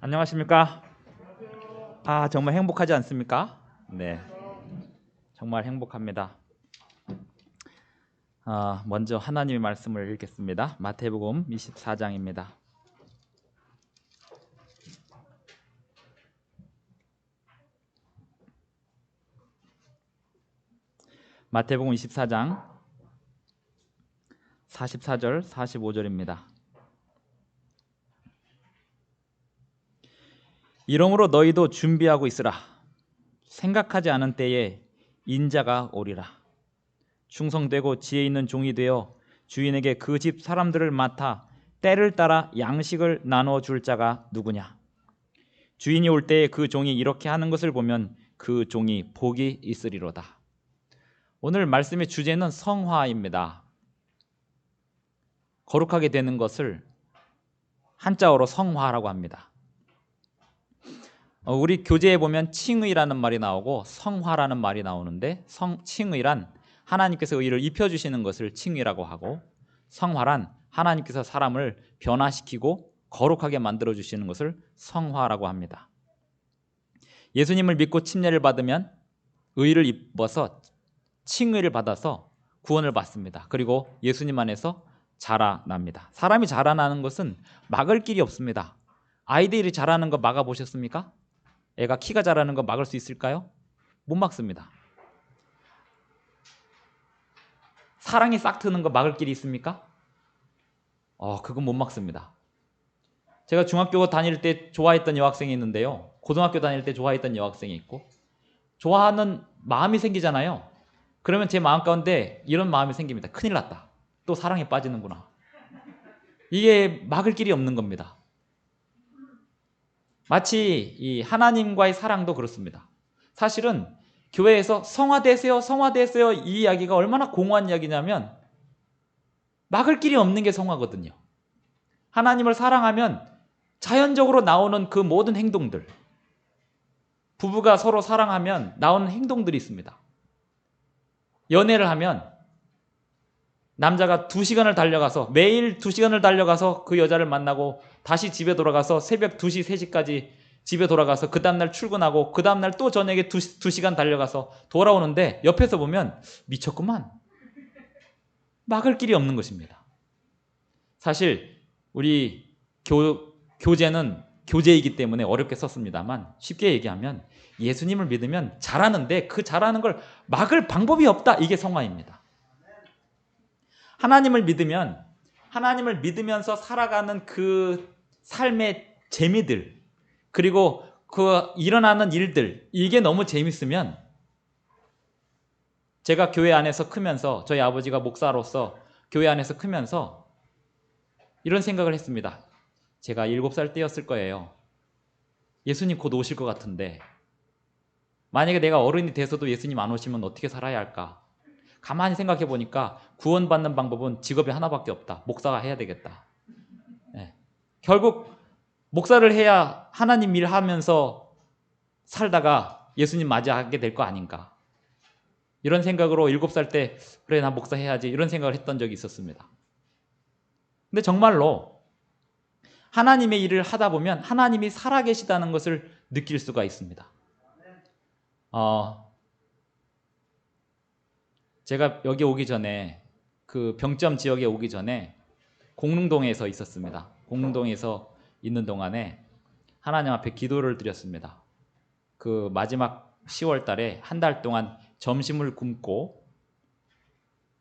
안녕하십니까? 정말 행복하지 않습니까? 네, 정말 행복합니다. 먼저 하나님의 말씀을 읽겠습니다. 마태복음 24장입니다. 마태복음 24장 44절, 45절입니다. 이러므로 너희도 준비하고 있으라. 생각하지 않은 때에 인자가 오리라. 충성되고 지혜 있는 종이 되어 주인에게 그 집 사람들을 맡아 때를 따라 양식을 나누어 줄 자가 누구냐? 주인이 올 때에 그 종이 이렇게 하는 것을 보면 그 종이 복이 있으리로다. 오늘 말씀의 주제는 성화입니다. 거룩하게 되는 것을 한자어로 성화라고 합니다. 우리 교재에 보면 칭의라는 말이 나오고 성화라는 말이 나오는데 칭의란 하나님께서 의를 입혀주시는 것을 칭의라고 하고, 성화란 하나님께서 사람을 변화시키고 거룩하게 만들어주시는 것을 성화라고 합니다. 예수님을 믿고 침례를 받으면 의를 입어서 칭의를 받아서 구원을 받습니다. 그리고 예수님 안에서 자라납니다. 사람이 자라나는 것은 막을 길이 없습니다. 아이들이 자라는 거 막아보셨습니까? 애가 키가 자라는 거 막을 수 있을까요? 못 막습니다. 사랑이 싹 트는 거 막을 길이 있습니까? 그건 못 막습니다. 제가 중학교 다닐 때 좋아했던 여학생이 있는데요, 고등학교 다닐 때 좋아했던 여학생이 있고, 좋아하는 마음이 생기잖아요. 그러면 제 마음 가운데 이런 마음이 생깁니다. 큰일 났다. 또 사랑에 빠지는구나. 이게 막을 길이 없는 겁니다. 마치 이 하나님과의 사랑도 그렇습니다. 사실은 교회에서 성화되세요, 성화되세요 이 이야기가 얼마나 공허한 이야기냐면 막을 길이 없는 게 성화거든요. 하나님을 사랑하면 자연적으로 나오는 그 모든 행동들, 부부가 서로 사랑하면 나오는 행동들이 있습니다. 연애를 하면 남자가 2시간을 달려가서, 매일 2시간을 달려가서 그 여자를 만나고 다시 집에 돌아가서 새벽 2시, 3시까지 집에 돌아가서 그 다음날 출근하고 그 다음날 또 저녁에 2시간 달려가서 돌아오는데 옆에서 보면 미쳤구만. 막을 길이 없는 것입니다. 사실 우리 교재는 교재이기 때문에 어렵게 썼습니다만, 쉽게 얘기하면 예수님을 믿으면 잘하는데 그 잘하는 걸 막을 방법이 없다. 이게 성화입니다. 하나님을 믿으면, 하나님을 믿으면서 살아가는 그 삶의 재미들, 그리고 그 일어나는 일들, 이게 너무 재밌으면, 제가 교회 안에서 크면서, 저희 아버지가 목사로서 교회 안에서 크면서 이런 생각을 했습니다. 제가 7살 때였을 거예요. 예수님 곧 오실 것 같은데 만약에 내가 어른이 돼서도 예수님 안 오시면 어떻게 살아야 할까? 가만히 생각해 보니까 구원받는 방법은 직업이 하나밖에 없다. 목사가 해야 되겠다. 네. 결국 목사를 해야 하나님 일하면서 살다가 예수님 맞이하게 될 거 아닌가. 이런 생각으로 7살 때 그래 나 목사 해야지 이런 생각을 했던 적이 있었습니다. 근데 정말로 하나님의 일을 하다 보면 하나님이 살아계시다는 것을 느낄 수가 있습니다. 제가 여기 오기 전에, 그 병점 지역에 오기 전에 공릉동에서 있었습니다. 공릉동에서 있는 동안에 하나님 앞에 기도를 드렸습니다. 그 마지막 10월 달에 한 달 동안 점심을 굶고,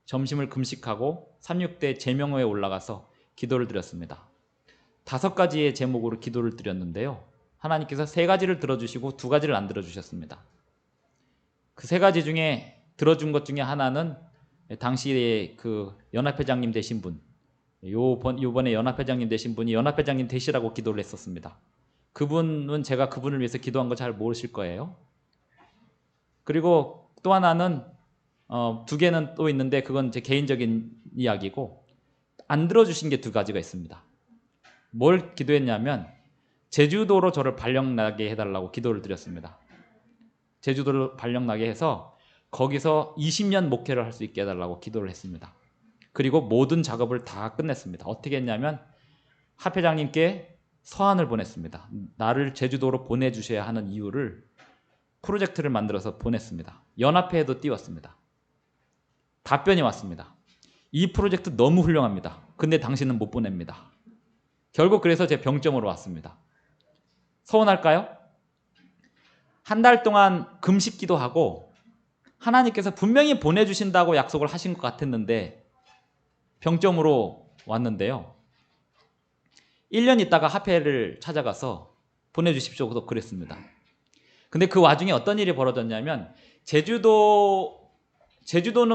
점심을 금식하고 36대 제명호에 올라가서 기도를 드렸습니다. 5가지의 제목으로 기도를 드렸는데요, 하나님께서 3가지를 들어주시고 2가지를 안 들어주셨습니다. 그 3가지 중에 들어준 것 중에 하나는 당시에 그 연합회장님 되신 분, 요번에 연합회장님 되신 분이 연합회장님 되시라고 기도를 했었습니다. 그분은 제가 그분을 위해서 기도한 거 잘 모르실 거예요. 그리고 또 하나는 2개는 또 있는데 그건 제 개인적인 이야기고, 안 들어주신 게 2가지가 있습니다. 뭘 기도했냐면 제주도로 저를 발령나게 해달라고 기도를 드렸습니다. 제주도를 발령나게 해서 거기서 20년 목회를 할 수 있게 해달라고 기도를 했습니다. 그리고 모든 작업을 다 끝냈습니다. 어떻게 했냐면 합회장님께 서한을 보냈습니다. 나를 제주도로 보내주셔야 하는 이유를 프로젝트를 만들어서 보냈습니다. 연합회에도 띄웠습니다. 답변이 왔습니다. 이 프로젝트 너무 훌륭합니다. 근데 당신은 못 보냅니다. 결국 그래서 제 병점으로 왔습니다. 서운할까요? 한 달 동안 금식기도 하고 하나님께서 분명히 보내주신다고 약속을 하신 것 같았는데 병점으로 왔는데요. 1년 있다가 화폐를 찾아가서 보내주십시오. 그랬습니다. 근데 그 와중에 어떤 일이 벌어졌냐면 제주도는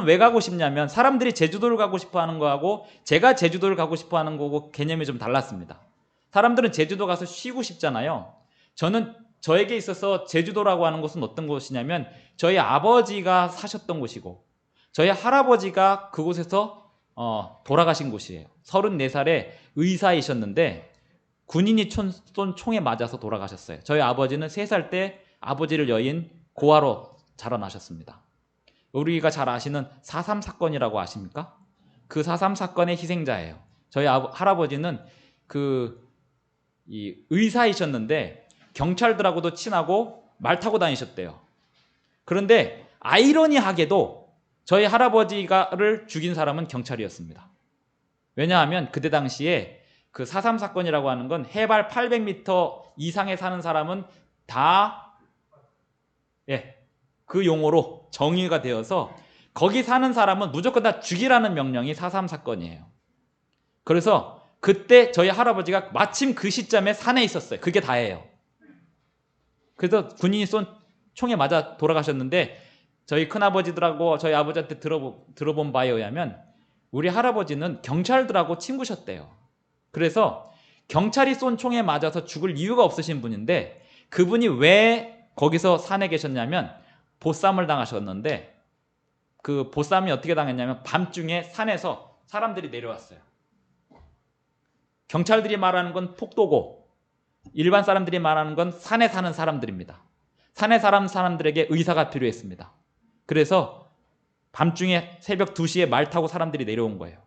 왜 가고 싶냐면 사람들이 제주도를 가고 싶어 하는 거하고 제가 제주도를 가고 싶어 하는 거고 개념이 좀 달랐습니다. 사람들은 제주도 가서 쉬고 싶잖아요. 저에게 있어서 제주도라고 하는 곳은 어떤 곳이냐면 저희 아버지가 사셨던 곳이고 저희 할아버지가 그곳에서 돌아가신 곳이에요. 34살에 의사이셨는데 군인이 쏜 총에 맞아서 돌아가셨어요. 저희 아버지는 3살 때 아버지를 여인 고아로 자라나셨습니다. 우리가 잘 아시는 4.3 사건이라고 아십니까? 그 4.3 사건의 희생자예요. 저희 할아버지는 이 의사이셨는데 경찰들하고도 친하고 말 타고 다니셨대요. 그런데 아이러니하게도 저희 할아버지를 죽인 사람은 경찰이었습니다. 왜냐하면 그때 당시에 그 4.3 사건이라고 하는 건 해발 800m 이상에 사는 사람은 다 그 용어로 정의가 되어서 거기 사는 사람은 무조건 다 죽이라는 명령이 4.3 사건이에요. 그래서 그때 저희 할아버지가 마침 그 시점에 산에 있었어요. 그게 다예요. 그래서 군인이 쏜 총에 맞아 돌아가셨는데 저희 큰아버지들하고 저희 아버지한테 들어본 바에 의하면 우리 할아버지는 경찰들하고 친구셨대요. 그래서 경찰이 쏜 총에 맞아서 죽을 이유가 없으신 분인데 그분이 왜 거기서 산에 계셨냐면 보쌈을 당하셨는데 그 보쌈이 어떻게 당했냐면 밤중에 산에서 사람들이 내려왔어요. 경찰들이 말하는 건 폭도고 일반 사람들이 말하는 건 산에 사는 사람들입니다. 산에 사는 사람들에게 의사가 필요했습니다. 그래서 밤중에 새벽 2시에 말 타고 사람들이 내려온 거예요.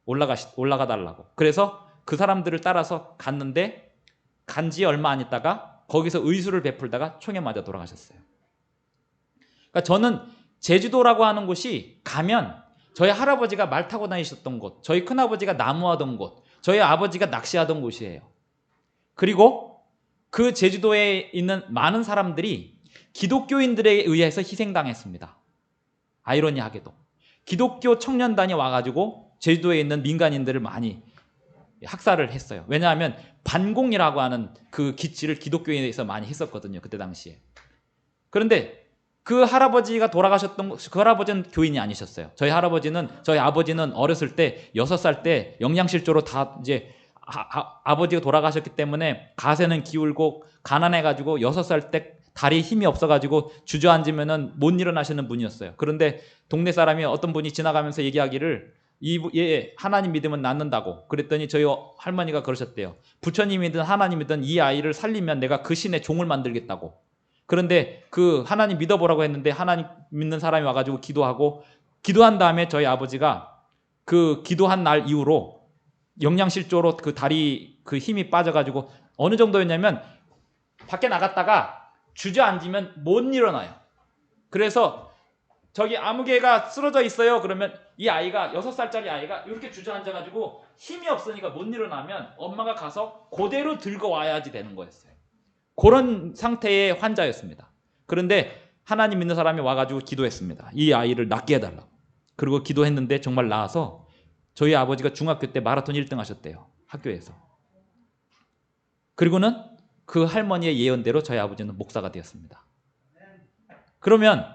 올라가 달라고. 그래서 그 사람들을 따라서 갔는데 간지 얼마 안 있다가 거기서 의술을 베풀다가 총에 맞아 돌아가셨어요. 그러니까 저는 제주도라고 하는 곳이 가면 저희 할아버지가 말 타고 다니셨던 곳, 저희 큰아버지가 나무하던 곳, 저희 아버지가 낚시하던 곳이에요. 그리고 그 제주도에 있는 많은 사람들이 기독교인들에 의해서 희생당했습니다. 아이러니하게도 기독교 청년단이 와가지고 제주도에 있는 민간인들을 많이 학살을 했어요. 왜냐하면 반공이라고 하는 그 기치를 기독교인에서 많이 했었거든요. 그때 당시에. 그런데 그 할아버지가 돌아가셨던 그 할아버지는 교인이 아니셨어요. 저희 아버지는 어렸을 때 6살 때 영양실조로 다 이제 아버지가 돌아가셨기 때문에 가세는 기울고 가난해가지고 6살 때 다리에 힘이 없어가지고 주저앉으면은 못 일어나시는 분이었어요. 그런데 동네 사람이 어떤 분이 지나가면서 얘기하기를 하나님 믿으면 낫는다고 그랬더니 저희 할머니가 그러셨대요. 부처님이든 하나님이든 이 아이를 살리면 내가 그 신의 종을 만들겠다고. 그런데 그 하나님 믿어보라고 했는데 하나님 믿는 사람이 와가지고 기도한 다음에 저희 아버지가 그 기도한 날 이후로 영양실조로 그 다리 그 힘이 빠져가지고 어느 정도였냐면 밖에 나갔다가 주저앉으면 못 일어나요. 그래서 저기 아무개가 쓰러져 있어요. 그러면 이 아이가 6살짜리 아이가 이렇게 주저앉아가지고 힘이 없으니까 못 일어나면 엄마가 가서 그대로 들고 와야지 되는 거였어요. 그런 상태의 환자였습니다. 그런데 하나님 믿는 사람이 와가지고 기도했습니다. 이 아이를 낫게 해달라고. 그리고 기도했는데 정말 나아서 저희 아버지가 중학교 때 마라톤 1등 하셨대요. 학교에서. 그리고는 그 할머니의 예언대로 저희 아버지는 목사가 되었습니다. 그러면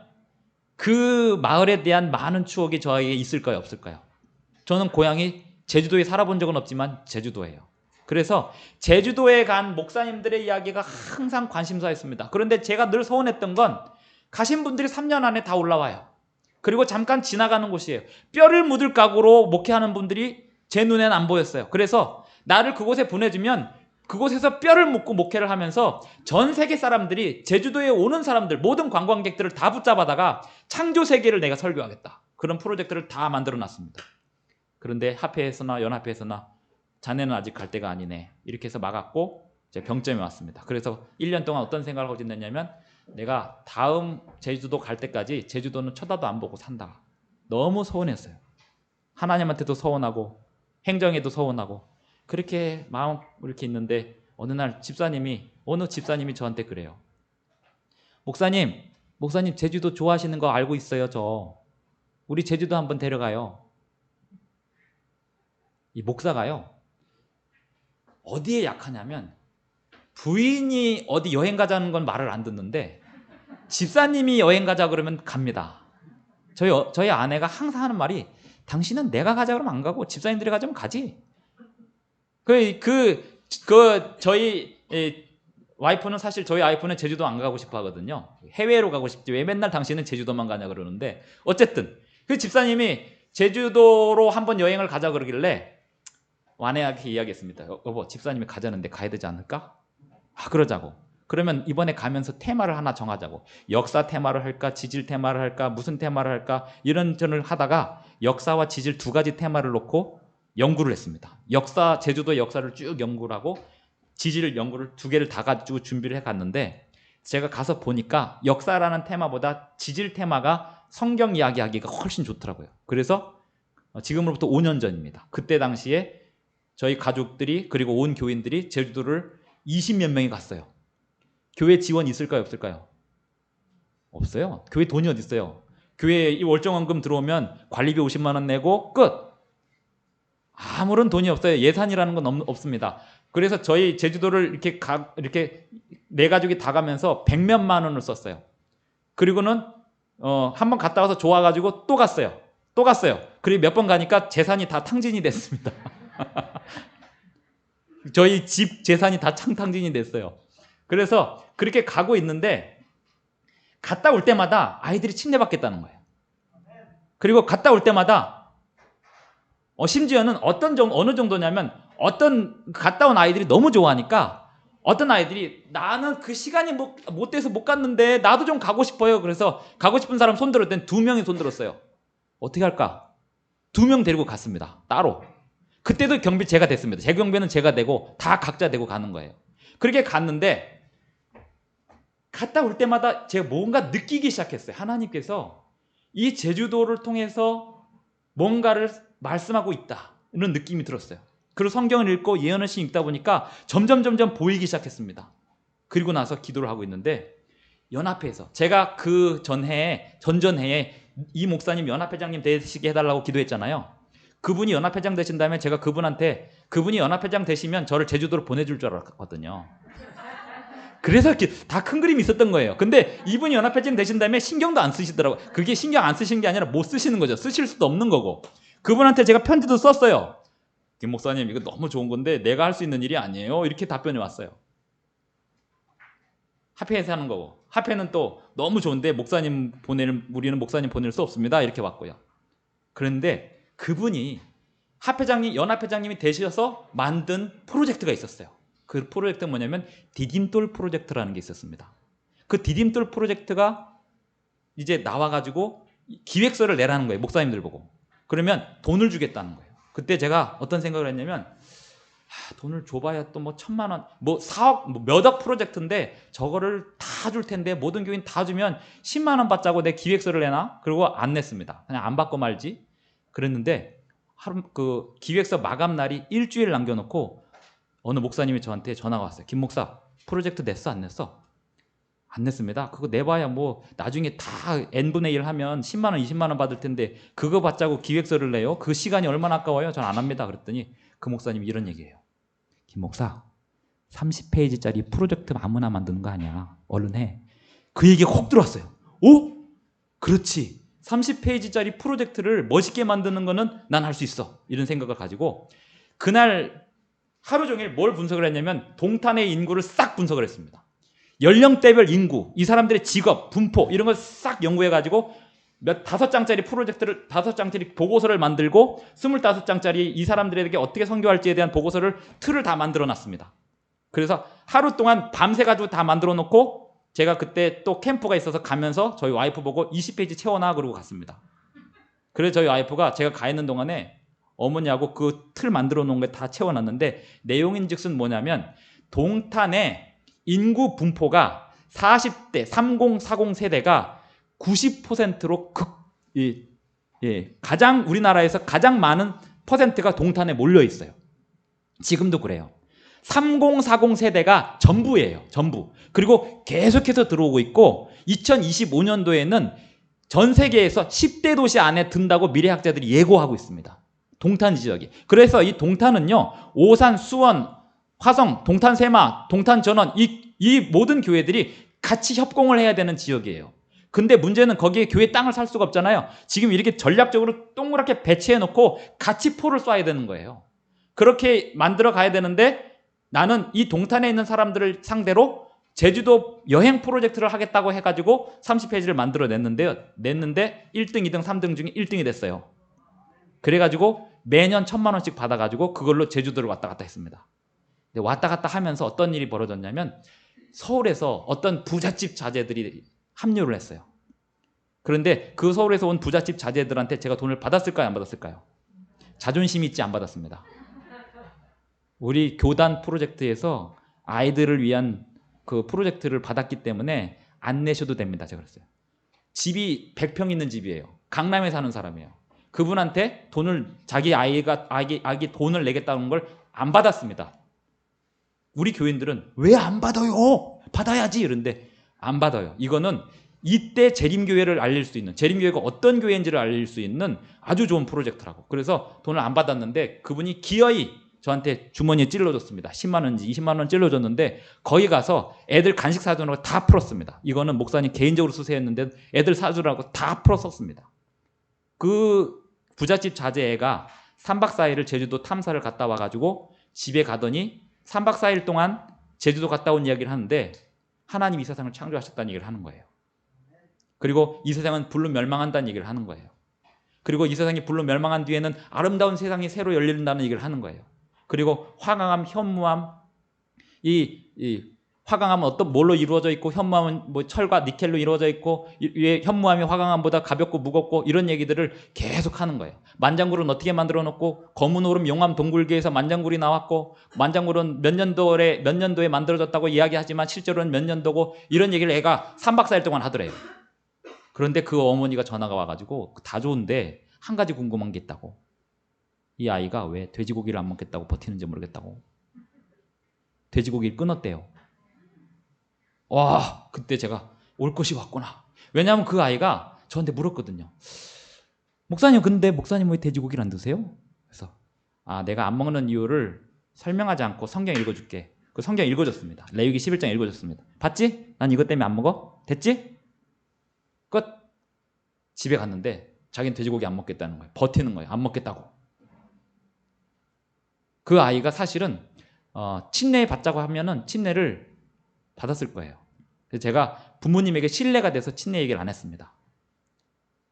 그 마을에 대한 많은 추억이 저에게 있을까요? 없을까요? 저는 고향이 제주도에 살아본 적은 없지만 제주도예요. 그래서 제주도에 간 목사님들의 이야기가 항상 관심사였습니다. 그런데 제가 늘 서운했던 건 가신 분들이 3년 안에 다 올라와요. 그리고 잠깐 지나가는 곳이에요. 뼈를 묻을 각오로 목회하는 분들이 제 눈에는 안 보였어요. 그래서 나를 그곳에 보내주면 그곳에서 뼈를 묻고 목회를 하면서 전 세계 사람들이 제주도에 오는 사람들 모든 관광객들을 다 붙잡아다가 창조 세계를 내가 설교하겠다. 그런 프로젝트를 다 만들어 놨습니다. 그런데 합회에서나 연합회에서나 자네는 아직 갈 때가 아니네. 이렇게 해서 막았고 제 병점에 왔습니다. 그래서 1년 동안 어떤 생각을 하고 지냈냐면 내가 다음 제주도 갈 때까지 제주도는 쳐다도 안 보고 산다. 너무 서운했어요. 하나님한테도 서운하고 행정에도 서운하고 그렇게 마음 이렇게 있는데 어느 집사님이 저한테 그래요. 목사님 제주도 좋아하시는 거 알고 있어요. 우리 제주도 한번 데려가요. 이 목사가요. 어디에 약하냐면 부인이 어디 여행 가자는 건 말을 안 듣는데 집사님이 여행 가자 그러면 갑니다. 저희 아내가 항상 하는 말이 당신은 내가 가자 그러면 안 가고 집사님들이 가자면 가지. 저희 와이프는 사실 저희 와이프는 제주도 안 가고 싶어 하거든요. 해외로 가고 싶지 왜 맨날 당신은 제주도만 가냐 그러는데 어쨌든 그 집사님이 제주도로 한번 여행을 가자 그러길래 아내한테 이야기했습니다. 여보 집사님이 가자는데 가야 되지 않을까? 그러자고. 그러면 이번에 가면서 테마를 하나 정하자고. 역사 테마를 할까 지질 테마를 할까 무슨 테마를 할까 이런저런 하다가 역사와 지질 두 가지 테마를 놓고 연구를 했습니다. 제주도 역사를 쭉 연구를 하고 지질 연구를 두 개를 다 가지고 준비를 해갔는데 제가 가서 보니까 역사라는 테마보다 지질 테마가 성경 이야기하기가 훨씬 좋더라고요. 그래서 지금으로부터 5년 전입니다. 그때 당시에 저희 가족들이 그리고 온 교인들이 제주도를 20몇 명이 갔어요. 교회 지원 있을까요? 없을까요? 없어요. 교회 돈이 어디 있어요? 교회에 이 월정원금 들어오면 관리비 50만 원 내고 끝. 아무런 돈이 없어요. 예산이라는 건 없습니다. 그래서 저희 제주도를 이렇게 네 가족이 다 가면서 100몇만 원을 썼어요. 그리고는 한번 갔다 와서 좋아가지고 또 갔어요. 그리고 몇 번 가니까 재산이 다 탕진이 됐습니다. 저희 집 재산이 다 탕진이 됐어요. 그래서 그렇게 가고 있는데 갔다 올 때마다 아이들이 침대받겠다는 거예요. 그리고 갔다 올 때마다 심지어는 어느 정도냐면 갔다 온 아이들이 너무 좋아하니까 어떤 아이들이 나는 그 시간이 못 돼서 못 갔는데 나도 좀 가고 싶어요. 그래서 가고 싶은 사람 손 들었더니 2명이 손 들었어요. 어떻게 할까? 2명 데리고 갔습니다. 따로. 그때도 경비 제가 됐습니다. 제 경비는 제가 되고 다 각자 되고 가는 거예요. 그렇게 갔는데 갔다 올 때마다 제가 뭔가 느끼기 시작했어요. 하나님께서 이 제주도를 통해서 뭔가를 말씀하고 있다. 이런 느낌이 들었어요. 그리고 성경을 읽고 예언의 읽다 보니까 점점 보이기 시작했습니다. 그리고 나서 기도를 하고 있는데 연합회에서 제가 그 전전해에 이 목사님 연합회장님 되시게 해달라고 기도했잖아요. 그분이 연합회장 되신 다음에 제가 그분이 연합회장 되시면 저를 제주도로 보내줄 줄 알았거든요. 그래서 이렇게 다 큰 그림이 있었던 거예요. 근데 이분이 연합회장 되신 다음에 신경도 안 쓰시더라고요. 그게 신경 안 쓰시는 게 아니라 못 쓰시는 거죠. 쓰실 수도 없는 거고. 그분한테 제가 편지도 썼어요. 김 목사님 이거 너무 좋은 건데 내가 할 수 있는 일이 아니에요. 이렇게 답변이 왔어요. 합회에서 하는 거고 합회는 또 너무 좋은데 우리는 목사님 보낼 수 없습니다. 이렇게 왔고요. 그런데 그분이 연합회장님이 되셔서 만든 프로젝트가 있었어요. 그 프로젝트는 뭐냐면 디딤돌 프로젝트라는 게 있었습니다. 그 디딤돌 프로젝트가 이제 나와가지고 기획서를 내라는 거예요. 목사님들 보고. 그러면 돈을 주겠다는 거예요. 그때 제가 어떤 생각을 했냐면 돈을 줘봐야 또 1,000만 원, 4억, 몇억 프로젝트인데 저거를 다 줄 텐데 모든 교인 다 주면 10만 원 받자고 내 기획서를 내나? 그리고 안 냈습니다. 그냥 안 받고 말지. 그랬는데 그 기획서 마감 날이 일주일 남겨놓고 어느 목사님이 저한테 전화가 왔어요. 김 목사 프로젝트 냈어 안 냈어? 안 냈습니다. 그거 내봐야 나중에 다 n분의 1 하면 10만 원 20만 원 받을 텐데 그거 받자고 기획서를 내요? 그 시간이 얼마나 아까워요? 전 안 합니다. 그랬더니 그 목사님이 이런 얘기예요. 김 목사 30페이지짜리 프로젝트 아무나 만드는 거 아니야. 얼른 해. 그 얘기가 혹 들어왔어요. 오? 그렇지. 30페이지짜리 프로젝트를 멋있게 만드는 거는 난 할 수 있어. 이런 생각을 가지고 그날 하루 종일 뭘 분석을 했냐면 동탄의 인구를 싹 분석을 했습니다. 연령대별 인구, 이 사람들의 직업, 분포 이런 걸 싹 연구해가지고 5장짜리 프로젝트를 5장짜리 보고서를 만들고 25장짜리 이 사람들에게 어떻게 선교할지에 대한 보고서를 틀을 다 만들어놨습니다. 그래서 하루 동안 밤새가지고 다 만들어놓고 제가 그때 또 캠프가 있어서 가면서 저희 와이프 보고 20페이지 채워놔 그러고 갔습니다. 그래서 저희 와이프가 제가 가 있는 동안에 어머니하고 그 틀 만들어 놓은 거 다 채워놨는데 내용인즉슨 뭐냐면 동탄의 인구 분포가 40대 3040 세대가 90%로 가장 우리나라에서 가장 많은 퍼센트가 동탄에 몰려 있어요. 지금도 그래요. 3040 세대가 전부예요. 전부. 그리고 계속해서 들어오고 있고 2025년도에는 전 세계에서 10대 도시 안에 든다고 미래학자들이 예고하고 있습니다. 동탄 지역이. 그래서 이 동탄은요, 오산, 수원, 화성, 동탄 세마, 동탄 전원 이 모든 교회들이 같이 협공을 해야 되는 지역이에요. 근데 문제는 거기에 교회 땅을 살 수가 없잖아요. 지금 이렇게 전략적으로 동그랗게 배치해 놓고 같이 포를 쏴야 되는 거예요. 그렇게 만들어 가야 되는데 나는 이 동탄에 있는 사람들을 상대로 제주도 여행 프로젝트를 하겠다고 해가지고 30페이지를 만들어 냈는데 1등, 2등, 3등 중에 1등이 됐어요. 그래가지고 매년 1,000만 원씩 받아가지고 그걸로 제주도를 왔다 갔다 했습니다. 근데 왔다 갔다 하면서 어떤 일이 벌어졌냐면 서울에서 어떤 부잣집 자제들이 합류를 했어요. 그런데 그 서울에서 온 부잣집 자제들한테 제가 돈을 받았을까요? 안 받았을까요? 자존심 있지 안 받았습니다. 우리 교단 프로젝트에서 아이들을 위한 그 프로젝트를 받았기 때문에 안 내셔도 됩니다. 제가 그랬어요. 집이 100평 있는 집이에요. 강남에 사는 사람이에요. 그분한테 돈을 자기 아기 돈을 내겠다는 걸 안 받았습니다. 우리 교인들은 왜 안 받아요? 받아야지 이런데 안 받아요. 이거는 이때 재림교회를 알릴 수 있는, 재림교회가 어떤 교회인지를 알릴 수 있는 아주 좋은 프로젝트라고. 그래서 돈을 안 받았는데 그분이 기어이 저한테 주머니에 찔러줬습니다. 10만 원인지 20만 원 찔러줬는데 거기 가서 애들 간식 사주라고 다 풀었습니다. 이거는 목사님 개인적으로 쓰세요 했는데 애들 사주라고 다 풀었었습니다. 그 부잣집 자제애가 3박 4일을 제주도 탐사를 갔다 와가지고 집에 가더니 3박 4일 동안 제주도 갔다 온 이야기를 하는데 하나님 이 세상을 창조하셨다는 얘기를 하는 거예요. 그리고 이 세상은 불로 멸망한다는 얘기를 하는 거예요. 그리고 이 세상이 불로 멸망한 뒤에는 아름다운 세상이 새로 열린다는 얘기를 하는 거예요. 그리고 화강암, 현무암, 이 화강암은 어떤 뭘로 이루어져 있고 현무암은 뭐 철과 니켈로 이루어져 있고 위에 현무암이 화강암보다 가볍고 무겁고 이런 얘기들을 계속 하는 거예요. 만장굴은 어떻게 만들어 놓고 검은 오름 용암 동굴계에서 만장굴이 나왔고 만장굴은 몇 년도에 만들어졌다고 이야기하지만 실제로는 몇 년도고 이런 얘기를 애가 3박 4일 동안 하더래요. 그런데 그 어머니가 전화가 와가지고 다 좋은데 한 가지 궁금한 게 있다고. 이 아이가 왜 돼지고기를 안 먹겠다고 버티는지 모르겠다고. 돼지고기를 끊었대요. 와, 그때 제가 올 것이 왔구나. 왜냐하면 그 아이가 저한테 물었거든요. 목사님, 근데 목사님 왜 돼지고기를 안 드세요? 그래서 내가 안 먹는 이유를 설명하지 않고 성경 읽어줄게. 그 성경 읽어줬습니다. 레위기 11장 읽어줬습니다. 봤지? 난 이것 때문에 안 먹어. 됐지? 끝. 집에 갔는데 자기는 돼지고기 안 먹겠다는 거예요. 버티는 거예요. 안 먹겠다고. 그 아이가 사실은 침례 받자고 하면은 침례를 받았을 거예요. 그래서 제가 부모님에게 신뢰가 돼서 침례 얘기를 안 했습니다.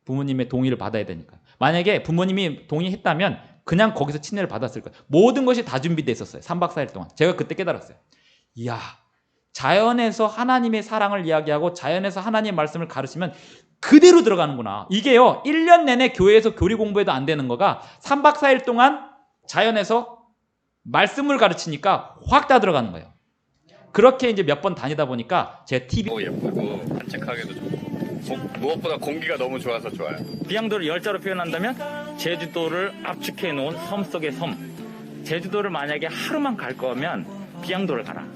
부모님의 동의를 받아야 되니까. 만약에 부모님이 동의했다면 그냥 거기서 침례를 받았을 거예요. 모든 것이 다 준비되어 있었어요. 3박 4일 동안. 제가 그때 깨달았어요. 이야, 자연에서 하나님의 사랑을 이야기하고 자연에서 하나님의 말씀을 가르치면 그대로 들어가는구나. 이게요, 1년 내내 교회에서 교리 공부해도 안 되는 거가 3박 4일 동안 자연에서 말씀을 가르치니까 확 다 들어가는 거예요. 그렇게 이제 몇 번 다니다 보니까 제 TV 예쁘고 산책하기도 좋고 무엇보다 공기가 너무 좋아서 좋아요. 비양도를 열자로 표현한다면 제주도를 압축해 놓은 섬 속의 섬. 제주도를 만약에 하루만 갈 거면 비양도를 가라.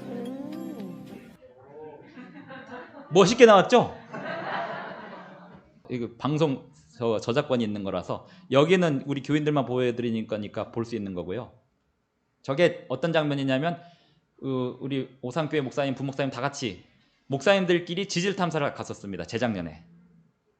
멋있게 나왔죠? 이거 방송 저작권이 있는 거라서 여기는 우리 교인들만 보여드리니까 볼 수 있는 거고요. 저게 어떤 장면이냐면 우리 오산교회 목사님, 부목사님 다 같이 목사님들끼리 지질 탐사를 갔었습니다. 재작년에.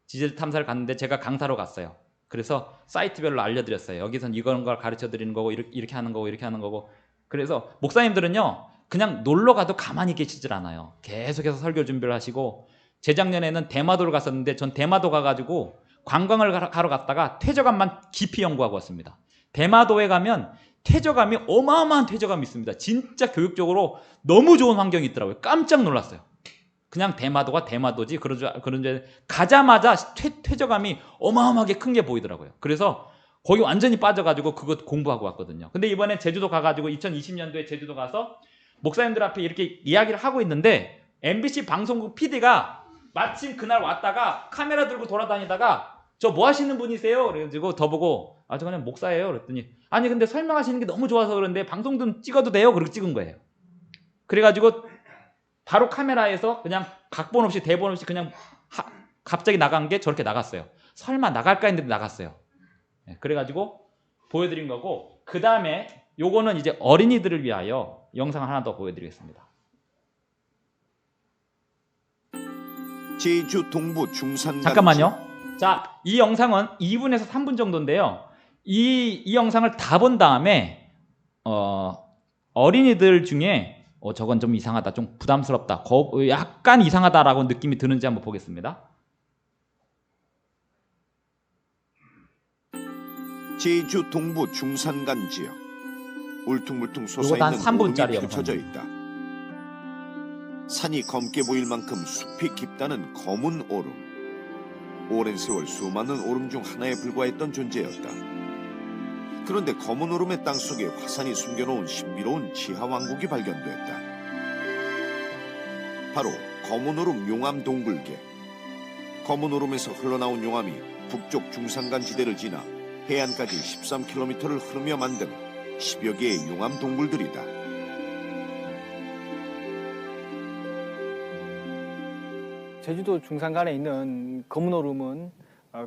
지질 탐사를 갔는데 제가 강사로 갔어요. 그래서 사이트별로 알려드렸어요. 여기선 이런 걸 가르쳐드리는 거고 이렇게 하는 거고 이렇게 하는 거고. 그래서 목사님들은요 그냥 놀러 가도 가만히 계시질 않아요. 계속해서 설교 준비를 하시고 재작년에는 대마도를 갔었는데 전 대마도 가가지고 관광을 가러 갔다가 퇴적암만 깊이 연구하고 왔습니다. 대마도에 가면 퇴적암이 어마어마한 퇴적암이 있습니다. 진짜 교육적으로 너무 좋은 환경이 있더라고요. 깜짝 놀랐어요. 그냥 대마도가 대마도지 그런데 가자마자 퇴적암이 어마어마하게 큰 게 보이더라고요. 그래서 거기 완전히 빠져가지고 그거 공부하고 왔거든요. 근데 이번에 제주도 가가지고 2020년도에 제주도 가서 목사님들 앞에 이렇게 이야기를 하고 있는데 MBC 방송국 PD가 마침 그날 왔다가 카메라 들고 돌아다니다가 저 뭐 하시는 분이세요? 그래가지고 더 보고 아 저 그냥 목사예요. 그랬더니 아니 근데 설명하시는 게 너무 좋아서 그런데 방송 좀 찍어도 돼요? 그렇게 찍은 거예요. 그래가지고 바로 카메라에서 그냥 각본 없이 대본 없이 그냥 갑자기 나간 게 저렇게 나갔어요. 설마 나갈까 했는데 나갔어요. 그래가지고 보여드린 거고 그 다음에 요거는 이제 어린이들을 위하여 영상을 하나 더 보여드리겠습니다. 제주 동부 중산간 잠깐만요. 자, 이 영상은 2분에서 3분 정도인데요. 이 영상을 다 본 다음에 어린이들 중에 저건 좀 이상하다, 좀 부담스럽다, 약간 이상하다라고 느낌이 드는지 한번 보겠습니다. 제주 동부 중산간 지역 울퉁불퉁 요거 한 솟아있는 3분짜리 오름이 펼쳐져 영상입니다. 있다. 산이 검게 보일 만큼 숲이 깊다는 검은 오름. 오랜 세월 수많은 오름 중 하나에 불과했던 존재였다. 그런데 검은 오름의 땅속에 화산이 숨겨놓은 신비로운 지하왕국이 발견됐다. 바로 검은 오름 용암 동굴계. 검은 오름에서 흘러나온 용암이 북쪽 중산간 지대를 지나 해안까지 13km를 흐르며 만든 10여 개의 용암 동굴들이다. 제주도 중산간에 있는 검은 오름은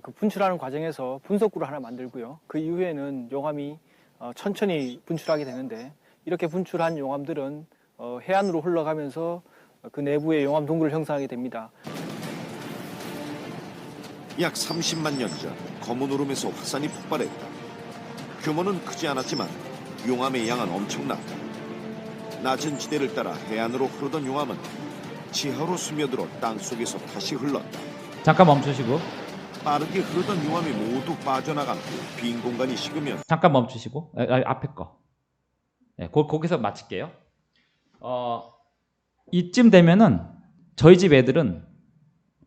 그 분출하는 과정에서 분석구를 하나 만들고요. 그 이후에는 용암이 천천히 분출하게 되는데 이렇게 분출한 용암들은 해안으로 흘러가면서 그 내부에 용암 동굴을 형성하게 됩니다. 약 30만 년 전 검은 오름에서 화산이 폭발했다. 규모는 크지 않았지만 용암의 양은 엄청났다. 낮은 지대를 따라 해안으로 흐르던 용암은 지하로 스며들어 땅속에서 다시 흘렀다. 잠깐 멈추시고 빠르게 흐르던 용암이 모두 빠져나간 후 빈 공간이 식으면 잠깐 멈추시고 앞에 거 거기서 마칠게요. 이쯤 되면은 저희 집 애들은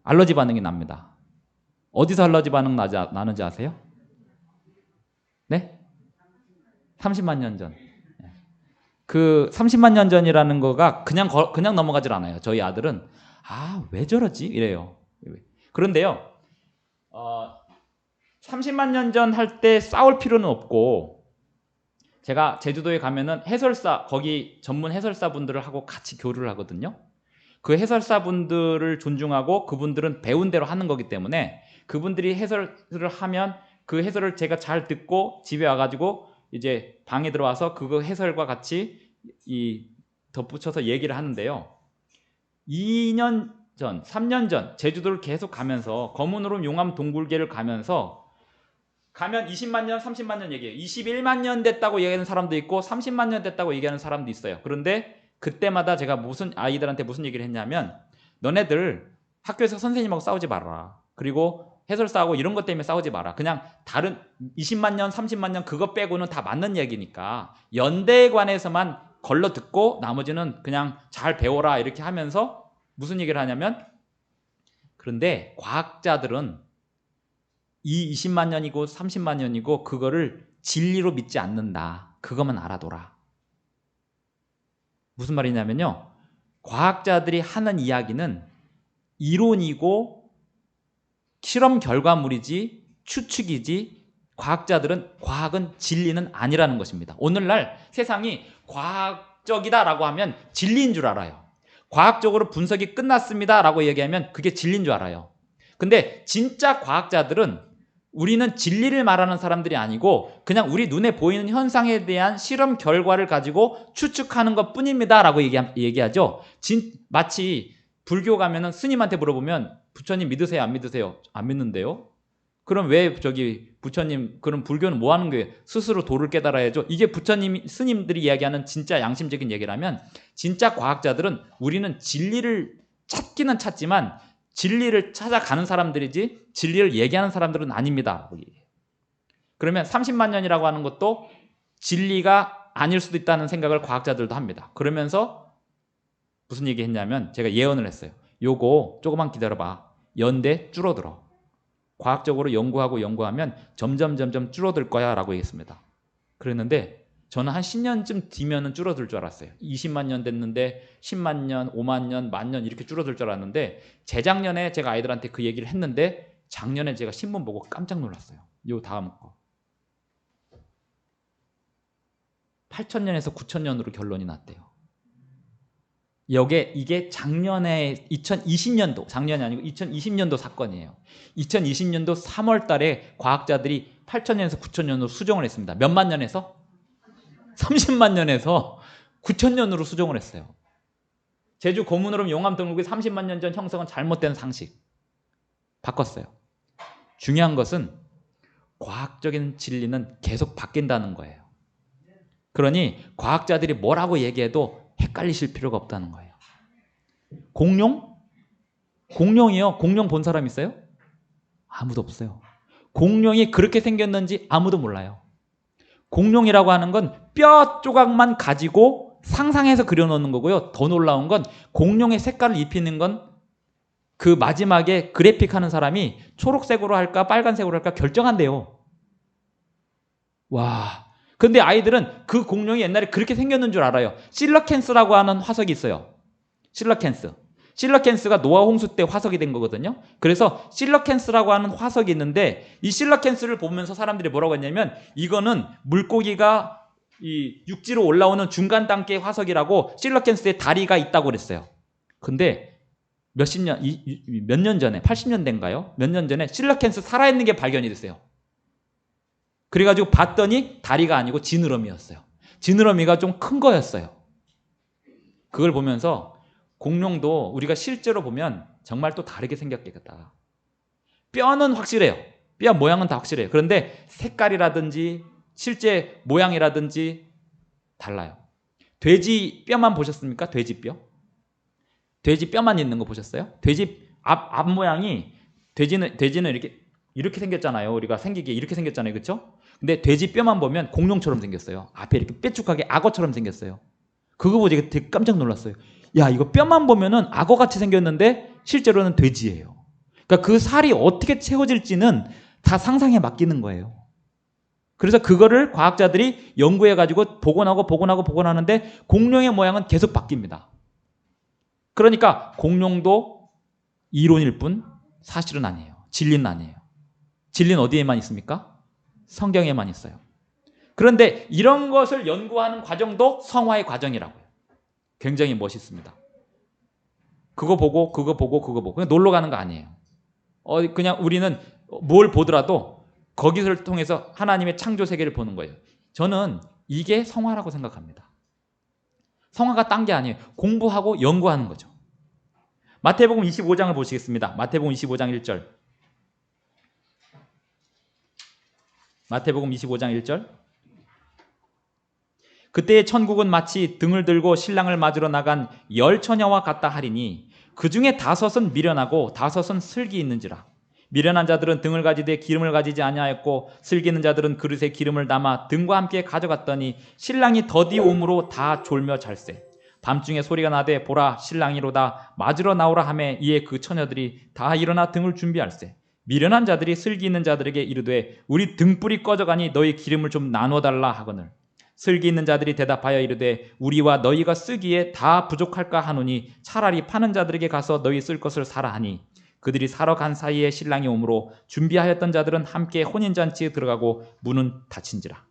알러지 반응이 납니다. 어디서 알러지 반응 나는지 아세요? 네? 30만 년 전. 그 30만 년 전이라는 거가 그냥 넘어가질 않아요. 저희 아들은 왜 저러지? 이래요. 그런데요. 30만 년 전 할 때 싸울 필요는 없고 제가 제주도에 가면은 해설사 거기 전문 해설사 분들을 하고 같이 교류를 하거든요. 그 해설사 분들을 존중하고 그분들은 배운 대로 하는 거기 때문에 그분들이 해설을 하면 그 해설을 제가 잘 듣고 집에 와가지고 이제 방에 들어와서 그거 해설과 같이 덧붙여서 얘기를 하는데요. 2년 전, 3년 전 제주도를 계속 가면서 검은오름 용암 동굴계를 가면서 가면 20만 년, 30만 년 얘기해요. 21만 년 됐다고 얘기하는 사람도 있고 30만 년 됐다고 얘기하는 사람도 있어요. 그런데 그때마다 제가 아이들한테 무슨 얘기를 했냐면 너네들 학교에서 선생님하고 싸우지 말아라. 그리고 해설사하고 이런 것 때문에 싸우지 마라. 그냥 다른 20만 년, 30만 년 그거 빼고는 다 맞는 얘기니까 연대에 관해서만 걸러 듣고 나머지는 그냥 잘 배워라 이렇게 하면서 무슨 얘기를 하냐면 그런데 과학자들은 이 20만 년이고 30만 년이고 그거를 진리로 믿지 않는다. 그것만 알아둬라. 무슨 말이냐면요. 과학자들이 하는 이야기는 이론이고 실험 결과물이지 추측이지 과학은 진리는 아니라는 것입니다. 오늘날 세상이 과학적이다라고 하면 진리인 줄 알아요. 과학적으로 분석이 끝났습니다라고 얘기하면 그게 진리인 줄 알아요. 근데 진짜 과학자들은 우리는 진리를 말하는 사람들이 아니고 그냥 우리 눈에 보이는 현상에 대한 실험 결과를 가지고 추측하는 것뿐입니다라고 얘기하죠. 마치 불교 가면은 스님한테 물어보면 부처님 믿으세요? 안 믿으세요? 안 믿는데요? 그럼 왜 부처님 그럼 불교는 뭐 하는 거예요? 스스로 도를 깨달아야죠. 이게 스님들이 이야기하는 진짜 양심적인 얘기라면 진짜 과학자들은 우리는 진리를 찾기는 찾지만 진리를 찾아가는 사람들이지 진리를 얘기하는 사람들은 아닙니다. 그러면 30만 년이라고 하는 것도 진리가 아닐 수도 있다는 생각을 과학자들도 합니다. 그러면서 무슨 얘기 했냐면 제가 예언을 했어요. 요거 조금만 기다려봐. 연대 줄어들어. 과학적으로 연구하면 점점 줄어들 거야 라고 얘기했습니다. 그랬는데 저는 한 10년쯤 뒤면은 줄어들 줄 알았어요. 20만 년 됐는데 10만 년, 5만 년, 10,000년 이렇게 줄어들 줄 알았는데 재작년에 제가 아이들한테 그 얘기를 했는데 작년에 제가 신문 보고 깜짝 놀랐어요. 요 다음 거. 8,000년에서 9,000년으로 결론이 났대요. 이게 작년에 2020년도, 작년이 아니고 2020년도 사건이에요. 2020년도 3월 달에 과학자들이 8,000년에서 9,000년으로 수정을 했습니다. 몇만 년에서? 30만 년에서 9,000년으로 수정을 했어요. 제주 고문오름 용암 등록이 30만 년 전 형성은 잘못된 상식. 바꿨어요. 중요한 것은 과학적인 진리는 계속 바뀐다는 거예요. 그러니 과학자들이 뭐라고 얘기해도 헷갈리실 필요가 없다는 거예요. 공룡? 공룡이요. 공룡 본 사람 있어요? 아무도 없어요. 공룡이 그렇게 생겼는지 아무도 몰라요. 공룡이라고 하는 건 뼈 조각만 가지고 상상해서 그려놓는 거고요. 더 놀라운 건 공룡의 색깔을 입히는 건 그 마지막에 그래픽 하는 사람이 초록색으로 할까 빨간색으로 할까 결정한대요. 와. 근데 아이들은 그 공룡이 옛날에 그렇게 생겼는 줄 알아요. 실러캔스라고 하는 화석이 있어요. 실러캔스가 노아 홍수 때 화석이 된 거거든요. 그래서 실러캔스라고 하는 화석이 있는데 이 실러캔스를 보면서 사람들이 뭐라고 했냐면 이거는 물고기가 이 육지로 올라오는 중간 단계의 화석이라고 실러캔스에 다리가 있다고 그랬어요. 근데 몇 년 전에 80년대인가요? 몇 년 전에 실러캔스 살아있는 게 발견이 됐어요. 그래가지고 봤더니 다리가 아니고 지느러미였어요. 지느러미가 좀 큰 거였어요. 그걸 보면서 공룡도 우리가 실제로 보면 정말 또 다르게 생겼겠다. 뼈는 확실해요. 뼈 모양은 다 확실해요. 그런데 색깔이라든지 실제 모양이라든지 달라요. 돼지 뼈만 보셨습니까? 돼지 뼈? 돼지 뼈만 있는 거 보셨어요? 돼지 앞 모양이 돼지는 이렇게 생겼잖아요. 우리가 생기게 이렇게 생겼잖아요. 그렇죠? 근데 돼지 뼈만 보면 공룡처럼 생겼어요. 앞에 이렇게 뾰족하게 악어처럼 생겼어요. 그거 보고 제가 되게 깜짝 놀랐어요. 야, 이거 뼈만 보면은 악어같이 생겼는데 실제로는 돼지예요. 그러니까 그 살이 어떻게 채워질지는 다 상상에 맡기는 거예요. 그래서 그거를 과학자들이 연구해가지고 복원하는데 공룡의 모양은 계속 바뀝니다. 그러니까 공룡도 이론일 뿐 사실은 아니에요. 진리는 아니에요. 진리는 어디에만 있습니까? 성경에만 있어요. 그런데 이런 것을 연구하는 과정도 성화의 과정이라고요. 굉장히 멋있습니다. 그거 보고 그냥 놀러 가는 거 아니에요. 그냥 우리는 뭘 보더라도 거기서를 통해서 하나님의 창조 세계를 보는 거예요. 저는 이게 성화라고 생각합니다. 성화가 딴 게 아니에요. 공부하고 연구하는 거죠. 마태복음 25장을 보시겠습니다. 마태복음 25장 1절. 마태복음 25장 1절. 그때의 천국은 마치 등을 들고 신랑을 맞으러 나간 10처녀와 같다 하리니 그 중에 5은 미련하고 5은 슬기 있는지라. 미련한 자들은 등을 가지되 기름을 가지지 아니하였고 슬기 있는 자들은 그릇에 기름을 담아 등과 함께 가져갔더니 신랑이 더디 오므로 다 졸며 잘세. 밤중에 소리가 나되 보라 신랑이로다 맞으러 나오라 하매 이에 그 처녀들이 다 일어나 등을 준비할세. 미련한 자들이 슬기 있는 자들에게 이르되 우리 등불이 꺼져가니 너희 기름을 좀 나눠달라 하거늘 슬기 있는 자들이 대답하여 이르되 우리와 너희가 쓰기에 다 부족할까 하노니 차라리 파는 자들에게 가서 너희 쓸 것을 사라 하니 그들이 사러 간 사이에 신랑이 오므로 준비하였던 자들은 함께 혼인잔치에 들어가고 문은 닫힌지라.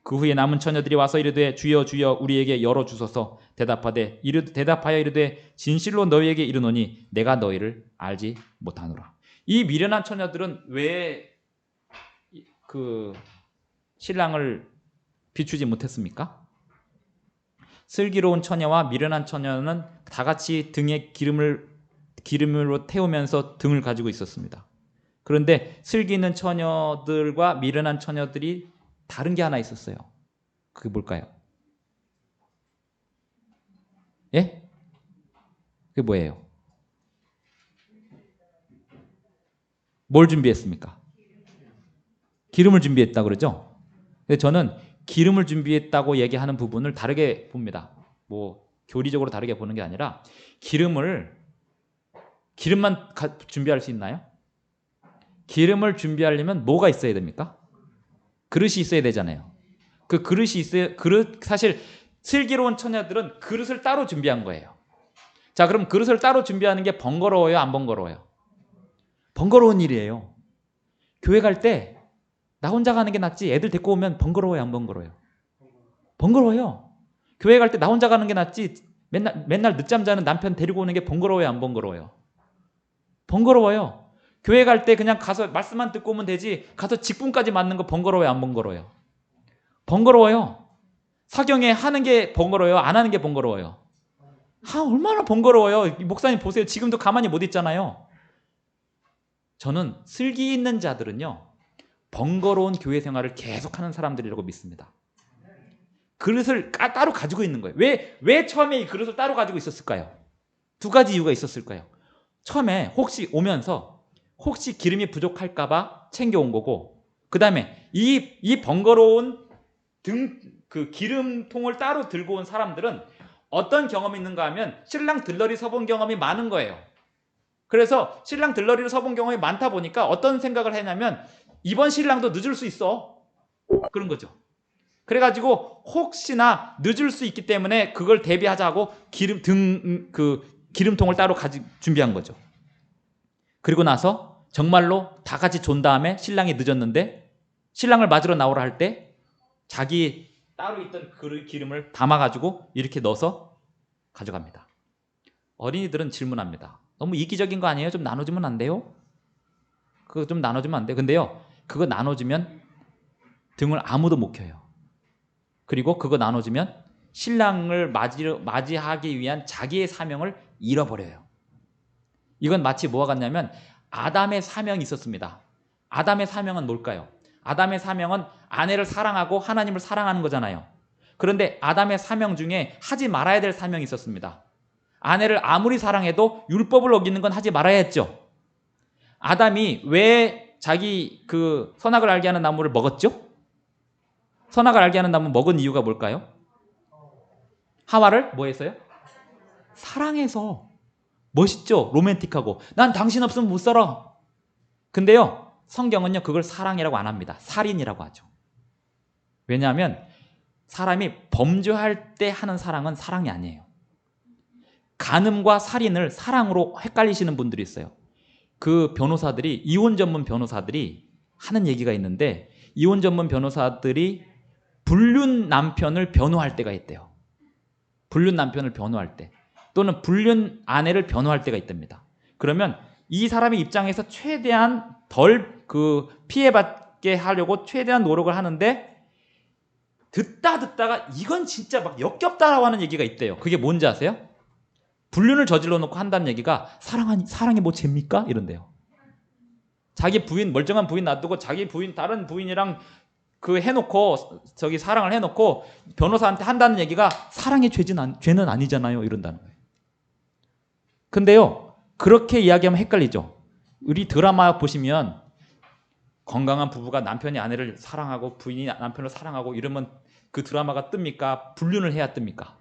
그 후에 남은 처녀들이 와서 이르되 주여 주여 우리에게 열어주소서. 대답하여 이르되 진실로 너희에게 이르노니 내가 너희를 알지 못하노라. 이 미련한 처녀들은 왜 그 신랑을 비추지 못했습니까? 슬기로운 처녀와 미련한 처녀는 다 같이 등에 기름으로 태우면서 등을 가지고 있었습니다. 그런데 슬기 있는 처녀들과 미련한 처녀들이 다른 게 하나 있었어요. 그게 뭘까요? 예? 그게 뭐예요? 뭘 준비했습니까? 기름을 준비했다고 그러죠? 근데 저는 기름을 준비했다고 얘기하는 부분을 다르게 봅니다. 뭐 교리적으로 다르게 보는 게 아니라 기름만 준비할 수 있나요? 기름을 준비하려면 뭐가 있어야 됩니까? 그릇이 있어야 되잖아요. 그 그릇이 있어야, 사실 슬기로운 처녀들은 그릇을 따로 준비한 거예요. 자, 그럼 그릇을 따로 준비하는 게 번거로워요, 안 번거로워요? 번거로운 일이에요. 교회 갈 때 나 혼자 가는 게 낫지 애들 데리고 오면 번거로워요, 안 번거로워요? 번거로워요. 교회 갈 때 나 혼자 가는 게 낫지 맨날 늦잠 자는 남편 데리고 오는 게 번거로워요, 안 번거로워요? 번거로워요. 교회 갈 때 그냥 가서 말씀만 듣고 오면 되지 가서 직분까지 맞는 거 번거로워요, 안 번거로워요? 번거로워요. 사경에 하는 게 번거로워요, 안 하는 게 번거로워요? 얼마나 번거로워요. 목사님 보세요. 지금도 가만히 못 있잖아요. 저는 슬기 있는 자들은요, 번거로운 교회 생활을 계속하는 사람들이라고 믿습니다. 그릇을 따로 가지고 있는 거예요. 왜 처음에 이 그릇을 따로 가지고 있었을까요? 두 가지 이유가 있었을 거예요. 처음에 혹시 오면서 혹시 기름이 부족할까봐 챙겨온 거고, 그 다음에 이 번거로운 그 기름통을 따로 들고 온 사람들은 어떤 경험이 있는가 하면 신랑 들러리 서본 경험이 많은 거예요. 그래서 신랑 들러리를 서본 경험이 많다 보니까 어떤 생각을 했냐면 이번 신랑도 늦을 수 있어. 그런 거죠. 그래가지고 혹시나 늦을 수 있기 때문에 그걸 대비하자고 기름통을 따로 준비한 거죠. 그리고 나서 정말로 다 같이 존 다음에 신랑이 늦었는데 신랑을 맞으러 나오라 할 때 자기 따로 있던 그 기름을 담아가지고 이렇게 넣어서 가져갑니다. 어린이들은 질문합니다. 너무 이기적인 거 아니에요? 좀 나눠주면 안 돼요? 그거 좀 나눠주면 안 돼요? 근데요, 그거 나눠주면 등을 아무도 못 켜요. 그리고 그거 나눠주면 신랑을 맞이하기 위한 자기의 사명을 잃어버려요. 이건 마치 뭐와 같냐면 아담의 사명이 있었습니다. 아담의 사명은 뭘까요? 아담의 사명은 아내를 사랑하고 하나님을 사랑하는 거잖아요. 그런데 아담의 사명 중에 하지 말아야 될 사명이 있었습니다. 아내를 아무리 사랑해도 율법을 어기는 건 하지 말아야 했죠. 아담이 왜 자기 그 선악을 알게 하는 나무를 먹었죠? 선악을 알게 하는 나무 먹은 이유가 뭘까요? 하와를 뭐 했어요? 사랑해서. 멋있죠? 로맨틱하고. 난 당신 없으면 못 살아. 근데요, 성경은요 그걸 사랑이라고 안 합니다. 살인이라고 하죠. 왜냐하면 사람이 범죄할 때 하는 사랑은 사랑이 아니에요. 간음과 살인을 사랑으로 헷갈리시는 분들이 있어요. 그 변호사들이, 이혼 전문 변호사들이 하는 얘기가 있는데, 이혼 전문 변호사들이 불륜 남편을 변호할 때가 있대요. 불륜 남편을 변호할 때, 또는 불륜 아내를 변호할 때가 있답니다. 그러면 이 사람의 입장에서 최대한 덜 피해받게 하려고 최대한 노력을 하는데, 듣다가 이건 진짜 막 역겹다라고 하는 얘기가 있대요. 그게 뭔지 아세요? 불륜을 저질러 놓고 한다는 얘기가 사랑이 뭐 죄입니까? 이런데요. 자기 부인, 멀쩡한 부인 놔두고 자기 부인, 다른 부인이랑 해놓고, 사랑을 해놓고 변호사한테 한다는 얘기가 사랑의 죄는 아니잖아요. 이런다는 거예요. 근데요, 그렇게 이야기하면 헷갈리죠. 우리 드라마 보시면 건강한 부부가 남편이 아내를 사랑하고 부인이 남편을 사랑하고 이러면 그 드라마가 뜹니까? 불륜을 해야 뜹니까?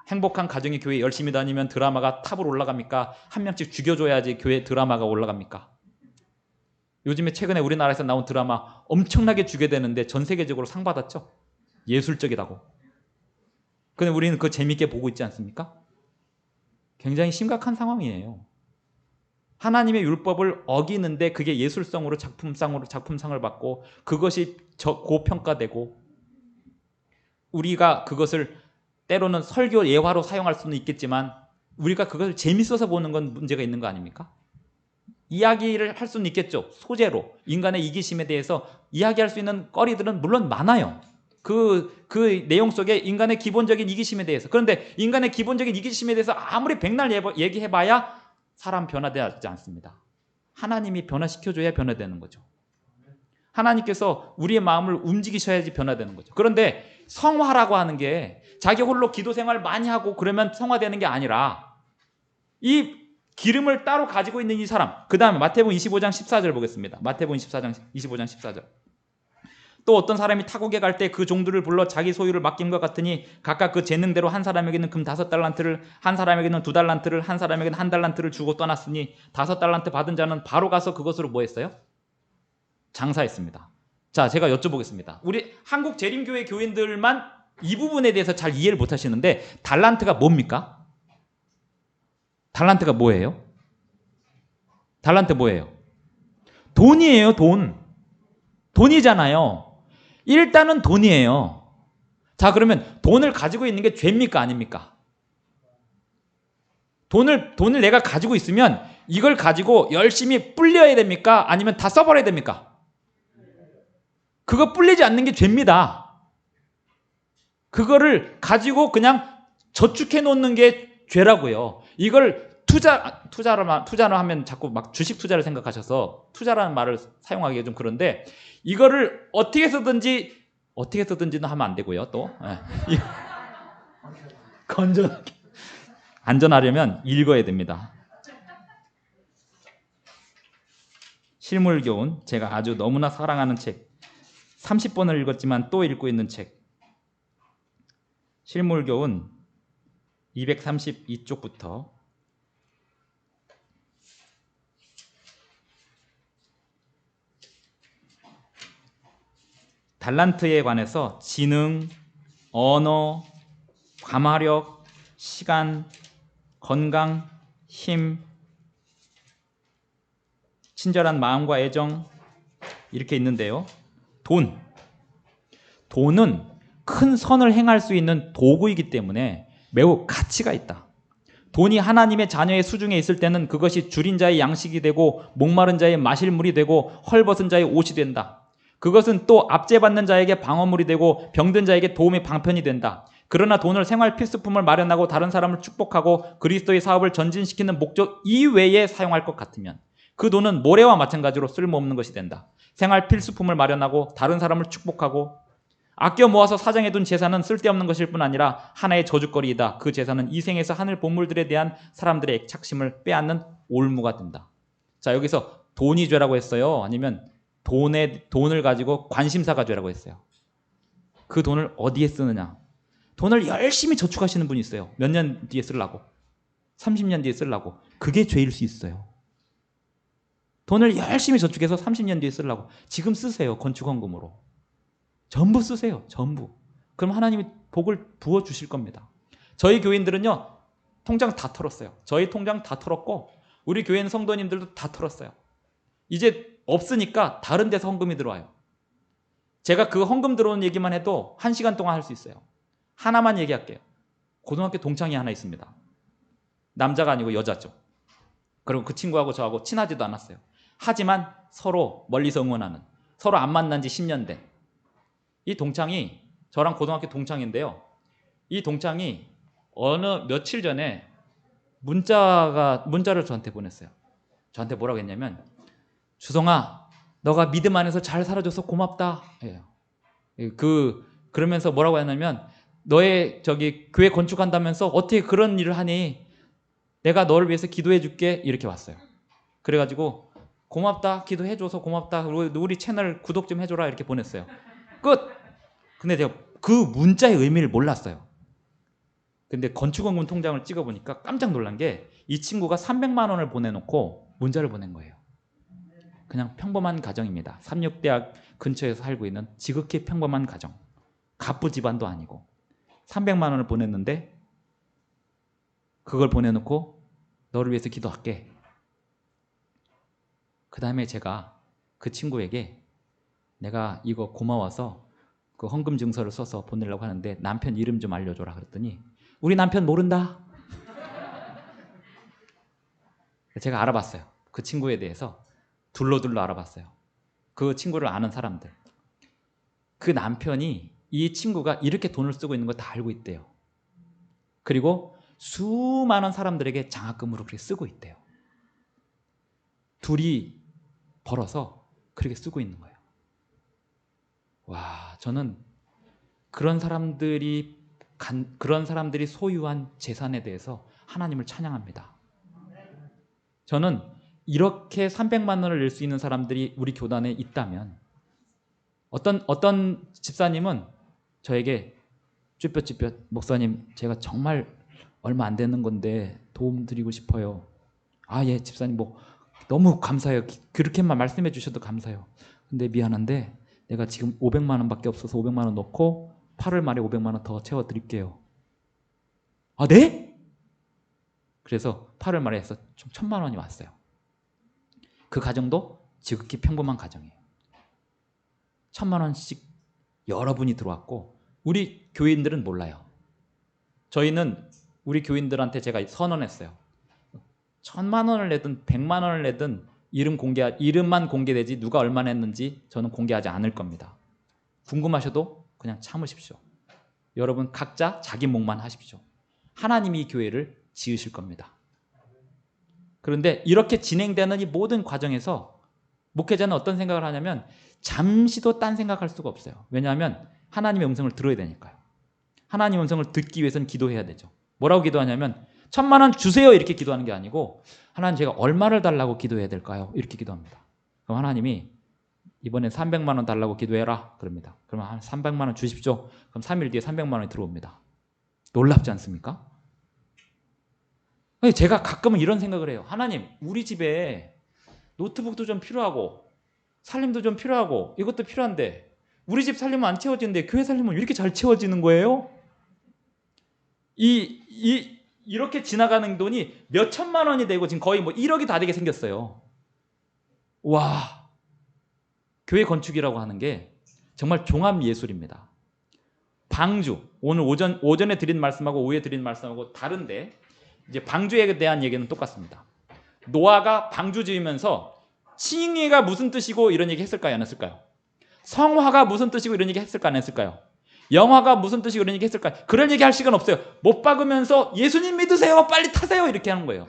행복한 가정의 교회 열심히 다니면 드라마가 탑으로 올라갑니까? 한 명씩 죽여줘야지 교회 드라마가 올라갑니까? 요즘에 최근에 우리나라에서 나온 드라마 엄청나게 죽여대는데 전 세계적으로 상 받았죠? 예술적이라고. 근데 우리는 그거 재밌게 보고 있지 않습니까? 굉장히 심각한 상황이에요. 하나님의 율법을 어기는데 그게 예술성으로 작품상을 받고 그것이 고평가되고, 우리가 그것을 때로는 설교 예화로 사용할 수는 있겠지만 우리가 그것을 재밌어서 보는 건 문제가 있는 거 아닙니까? 이야기를 할 수는 있겠죠. 소재로 인간의 이기심에 대해서 이야기할 수 있는 거리들은 물론 많아요. 그 내용 속에 인간의 기본적인 이기심에 대해서. 그런데 인간의 기본적인 이기심에 대해서 아무리 백날 얘기해봐야 사람 변화되지 않습니다. 하나님이 변화시켜줘야 변화되는 거죠. 하나님께서 우리의 마음을 움직이셔야지 변화되는 거죠. 그런데 성화라고 하는 게 자기 홀로 기도 생활 많이 하고 그러면 성화되는 게 아니라, 이 기름을 따로 가지고 있는 이 사람, 그 다음에 마태복음 25장 14절 보겠습니다. 마태복음 25장 14절. 또 어떤 사람이 타국에 갈 때 그 종들을 불러 자기 소유를 맡긴 것 같으니 각각 그 재능대로 한 사람에게는 금 5달란트를, 한 사람에게는 2달란트를, 한 사람에게는 1달란트를 주고 떠났으니 5달란트 받은 자는 바로 가서 그것으로 뭐 했어요? 장사했습니다. 자, 제가 여쭤보겠습니다. 우리 한국 재림교회 교인들만 이 부분에 대해서 잘 이해를 못 하시는데 달란트가 뭡니까? 달란트가 뭐예요? 달란트 뭐예요? 돈이에요, 돈. 돈이잖아요. 일단은 돈이에요. 자, 그러면 돈을 가지고 있는 게 죄입니까? 아닙니까? 돈을 내가 가지고 있으면 이걸 가지고 열심히 불려야 됩니까? 아니면 다 써버려야 됩니까? 그거 불리지 않는 게 죄입니다. 그거를 가지고 그냥 저축해 놓는 게 죄라고요. 이걸 투자로 하면 자꾸 막 주식 투자를 생각하셔서 투자라는 말을 사용하기가 좀 그런데 이거를 어떻게 쓰든지는 하면 안 되고요. 또 건전하게 안전하려면 읽어야 됩니다. 실물교훈, 제가 아주 너무나 사랑하는 책, 30번을 읽었지만 또 읽고 있는 책, 실물교훈 232쪽부터 달란트에 관해서 지능, 언어, 감화력, 시간, 건강, 힘, 친절한 마음과 애정 이렇게 있는데요. 돈은 큰 선을 행할 수 있는 도구이기 때문에 매우 가치가 있다. 돈이 하나님의 자녀의 수중에 있을 때는 그것이 줄인 자의 양식이 되고 목마른 자의 마실 물이 되고 헐벗은 자의 옷이 된다. 그것은 또 압제받는 자에게 방어물이 되고 병든 자에게 도움의 방편이 된다. 그러나 돈을 생활 필수품을 마련하고 다른 사람을 축복하고 그리스도의 사업을 전진시키는 목적 이외에 사용할 것 같으면 그 돈은 모래와 마찬가지로 쓸모없는 것이 된다. 생활 필수품을 마련하고 다른 사람을 축복하고 아껴 모아서 사정해둔 재산은 쓸데없는 것일 뿐 아니라 하나의 저주거리이다. 그 재산은 이 생에서 하늘 보물들에 대한 사람들의 애착심을 빼앗는 올무가 된다. 자, 여기서 돈이 죄라고 했어요? 아니면 돈을 가지고 관심사가 죄라고 했어요? 그 돈을 어디에 쓰느냐? 돈을 열심히 저축하시는 분이 있어요. 몇 년 뒤에 쓰려고. 30년 뒤에 쓰려고. 그게 죄일 수 있어요. 돈을 열심히 저축해서 30년 뒤에 쓰려고. 지금 쓰세요. 건축헌금으로. 전부 쓰세요. 전부. 그럼 하나님이 복을 부어주실 겁니다. 저희 교인들은요. 통장 다 털었어요. 저희 통장 다 털었고 우리 교인 성도님들도 다 털었어요. 이제 없으니까 다른 데서 헌금이 들어와요. 제가 그 헌금 들어오는 얘기만 해도 1시간 동안 할 수 있어요. 하나만 얘기할게요. 고등학교 동창이 하나 있습니다. 남자가 아니고 여자죠. 그리고 그 친구하고 저하고 친하지도 않았어요. 하지만 서로 멀리서 응원하는, 서로 안 만난 지 10년 된 이 동창이 저랑 고등학교 동창인데요. 이 동창이 어느 며칠 전에 문자를 저한테 보냈어요. 저한테 뭐라고 했냐면 주성아, 너가 믿음 안에서 잘 살아줘서 고맙다. 그러면서 뭐라고 했냐면 너의 교회 건축한다면서 어떻게 그런 일을 하니? 내가 너를 위해서 기도해 줄게. 이렇게 왔어요. 그래가지고 고맙다. 기도해줘서 고맙다. 우리 채널 구독 좀 해줘라. 이렇게 보냈어요. 끝. 근데 제가 그 문자의 의미를 몰랐어요. 근데 건축원금 통장을 찍어보니까 깜짝 놀란 게 이 친구가 300만 원을 보내놓고 문자를 보낸 거예요. 그냥 평범한 가정입니다. 삼육대학 근처에서 살고 있는 지극히 평범한 가정. 갑부 집안도 아니고 300만 원을 보냈는데 그걸 보내놓고 너를 위해서 기도할게. 그 다음에 제가 그 친구에게 내가 이거 고마워서 그 헌금 증서를 써서 보내려고 하는데 남편 이름 좀 알려줘라 그랬더니 우리 남편 모른다. 제가 알아봤어요. 그 친구에 대해서 둘러둘러 알아봤어요. 그 친구를 아는 사람들. 그 남편이 이 친구가 이렇게 돈을 쓰고 있는 거 다 알고 있대요. 그리고 수많은 사람들에게 장학금으로 그렇게 쓰고 있대요. 둘이 벌어서 그렇게 쓰고 있는 거예요. 와, 저는 그런 사람들이 소유한 재산에 대해서 하나님을 찬양합니다. 저는 이렇게 300만 원을 낼 수 있는 사람들이 우리 교단에 있다면 어떤 집사님은 저에게 쭈뼛쭈뼛 목사님 제가 정말 얼마 안 되는 건데 도움 드리고 싶어요. 아, 예, 집사님 뭐 너무 감사해요. 그렇게만 말씀해 주셔도 감사해요. 근데 미안한데 내가 지금 500만 원밖에 없어서 500만 원 넣고 8월 말에 500만 원 더 채워 드릴게요. 아, 네? 그래서 8월 말에 해서 좀 1000만 원이 왔어요. 그 가정도 지극히 평범한 가정이에요. 1000만 원씩 여러분이 들어왔고 우리 교인들은 몰라요. 저희는 우리 교인들한테 제가 선언했어요. 1000만 원을 내든 100만 원을 내든 이름만 공개되지 누가 얼마나 했는지 저는 공개하지 않을 겁니다. 궁금하셔도 그냥 참으십시오. 여러분 각자 자기 몫만 하십시오. 하나님이 이 교회를 지으실 겁니다. 그런데 이렇게 진행되는 이 모든 과정에서 목회자는 어떤 생각을 하냐면 잠시도 딴 생각할 수가 없어요. 왜냐하면 하나님의 음성을 들어야 되니까요. 하나님의 음성을 듣기 위해서는 기도해야 되죠. 뭐라고 기도하냐면 1000만 원 주세요 이렇게 기도하는 게 아니고 하나님 제가 얼마를 달라고 기도해야 될까요? 이렇게 기도합니다. 그럼 하나님이 이번엔 300만 원 달라고 기도해라 그럽니다. 그러면 한 300만 원 주십시오. 그럼 3일 뒤에 300만 원이 들어옵니다. 놀랍지 않습니까? 제가 가끔은 이런 생각을 해요. 하나님 우리 집에 노트북도 좀 필요하고 살림도 좀 필요하고 이것도 필요한데 우리 집 살림은 안 채워지는데 교회 살림은 왜 이렇게 잘 채워지는 거예요? 이렇게 지나가는 돈이 몇 천만 원이 되고 지금 거의 뭐 1억이 다 되게 생겼어요. 와, 교회 건축이라고 하는 게 정말 종합 예술입니다. 방주, 오늘 오전에 드린 말씀하고 오후에 드린 말씀하고 다른데 이제 방주에 대한 얘기는 똑같습니다. 노아가 방주 지으면서 칭의가 무슨 뜻이고 이런 얘기 했을까요? 안 했을까요? 성화가 무슨 뜻이고 이런 얘기 했을까? 안 했을까요? 영화가 무슨 뜻이고 이런 얘기 했을까요? 그런 얘기 할 시간 없어요. 못 박으면서 예수님 믿으세요. 빨리 타세요. 이렇게 하는 거예요.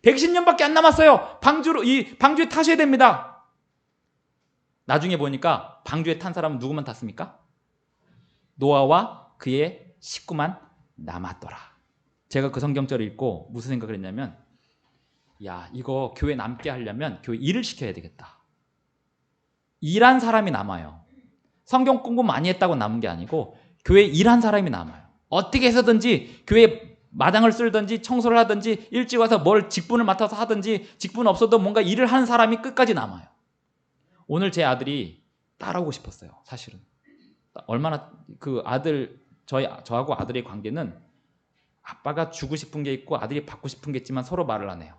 110년밖에 안 남았어요. 방주에 타셔야 됩니다. 나중에 보니까 방주에 탄 사람은 누구만 탔습니까? 노아와 그의 식구만 남았더라. 제가 그 성경절을 읽고 무슨 생각을 했냐면 야, 이거 교회 남게 하려면 교회 일을 시켜야 되겠다. 일한 사람이 남아요. 성경 공부 많이 했다고 남은 게 아니고 교회 일한 사람이 남아요. 어떻게 해서든지 교회 마당을 쓸든지 청소를 하든지 일찍 와서 뭘 직분을 맡아서 하든지 직분 없어도 뭔가 일을 하는 사람이 끝까지 남아요. 오늘 제 아들이 따라오고 싶었어요. 사실은 얼마나 그 아들 저하고 아들의 관계는 아빠가 주고 싶은 게 있고 아들이 받고 싶은 게 있지만 서로 말을 안 해요.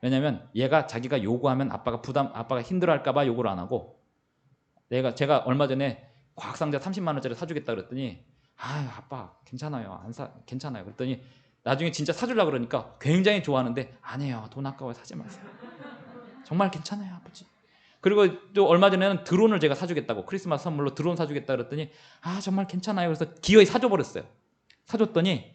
왜냐하면 얘가 자기가 요구하면 아빠가 힘들어할까 봐 요구를 안 하고 제가 얼마 전에 과학상자 30만 원짜리 사주겠다 그랬더니 아빠 괜찮아요. 괜찮아요. 그랬더니 나중에 진짜 사주려고 그러니까 굉장히 좋아하는데 아니에요. 돈 아까워요. 사지 마세요. 정말 괜찮아요. 아버지. 그리고 또 얼마 전에는 드론을 제가 사주겠다고 크리스마스 선물로 드론 사주겠다 그랬더니 정말 괜찮아요. 그래서 기어이 사줘버렸어요. 사줬더니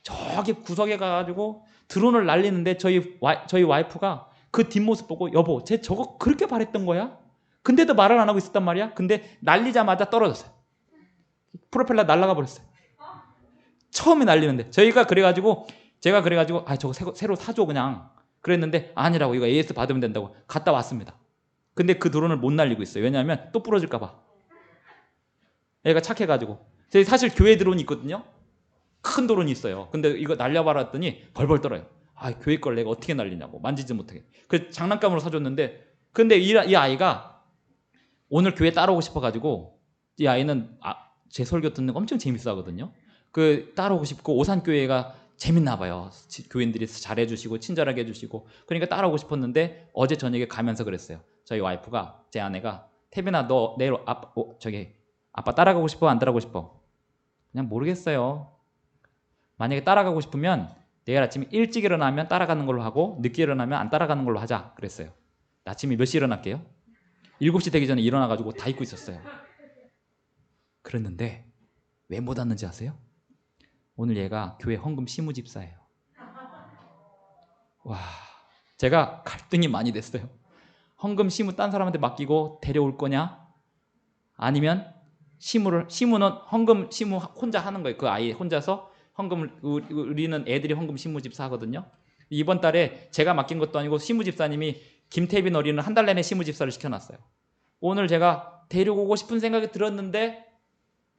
저기 구석에 가가지고 드론을 날리는데 저희 와이프가 그 뒷모습 보고 여보 쟤 저거 그렇게 바랬던 거야? 근데도 말을 안 하고 있었단 말이야. 근데 날리자마자 떨어졌어요. 프로펠러 날아가 버렸어요. 처음에 날리는데 제가 그래가지고 저거 새로 사줘 그냥 그랬는데 아니라고 이거 AS 받으면 된다고 갔다 왔습니다. 근데 그 드론을 못 날리고 있어요. 왜냐하면 또 부러질까 봐. 애가 착해가지고 저희 사실 교회 드론이 있거든요. 큰 드론이 있어요. 근데 이거 날려봐라 했더니 벌벌 떨어요. 교회 걸 내가 어떻게 날리냐고 만지지 못하게. 그 장난감으로 사줬는데 근데 이 아이가 오늘 교회 따라오고 싶어가지고 이 아이는 제 설교 듣는 거 엄청 재밌어 하거든요. 그 따라오고 싶고 오산교회가 재밌나 봐요. 교인들이 잘해주시고 친절하게 해주시고 그러니까 따라오고 싶었는데 어제 저녁에 가면서 그랬어요. 저희 와이프가 제 아내가 태빈아 너 내일 아빠 따라가고 싶어 안 따라가고 싶어? 그냥 모르겠어요. 만약에 따라가고 싶으면 내일 아침에 일찍 일어나면 따라가는 걸로 하고 늦게 일어나면 안 따라가는 걸로 하자 그랬어요. 아침에 몇 시에 일어날게요? 7시 되기 전에 일어나가지고 다 입고 있었어요. 그랬는데 왜 못 왔는지 아세요? 오늘 얘가 교회 헌금 시무집사예요. 와, 제가 갈등이 많이 됐어요. 헌금 시무 딴 사람한테 맡기고 데려올 거냐? 아니면 시무는 헌금 시무 혼자 하는 거예요. 그 아이 혼자서 헌금을 우리는 애들이 헌금 시무집사 하거든요. 이번 달에 제가 맡긴 것도 아니고 시무집사님이 김태빈 어린이는 한 달 내내 시무집사를 시켜놨어요. 오늘 제가 데리고 오고 싶은 생각이 들었는데